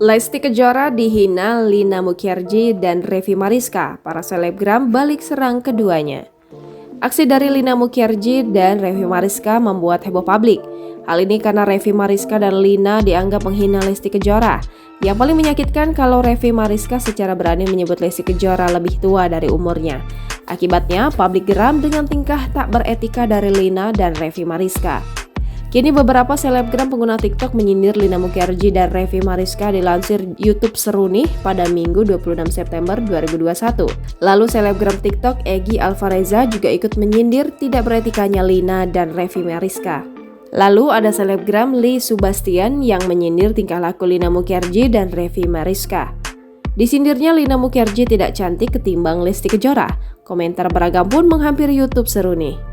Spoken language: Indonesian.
Lesti Kejora dihina Lina Mukherjee dan Revi Mariska, para selebgram balik serang keduanya. Aksi dari Lina Mukherjee dan Revi Mariska membuat heboh publik. Hal ini karena Revi Mariska dan Lina dianggap menghina Lesti Kejora. Yang paling menyakitkan kalau Revi Mariska secara berani menyebut Lesti Kejora lebih tua dari umurnya. Akibatnya, publik geram dengan tingkah tak beretika dari Lina dan Revi Mariska. Kini beberapa selebgram pengguna TikTok menyindir Lina Mukherjee dan Revi Mariska dilansir YouTube Seruni pada Minggu 26 September 2021. Lalu selebgram TikTok Egy Alvareza juga ikut menyindir tidak beretikanya Lina dan Revi Mariska. Lalu ada selebgram Lee Subastian yang menyindir tingkah laku Lina Mukherjee dan Revi Mariska. Disindirnya Lina Mukherjee tidak cantik ketimbang Lesti Kejora. Komentar beragam pun menghampiri YouTube Seruni.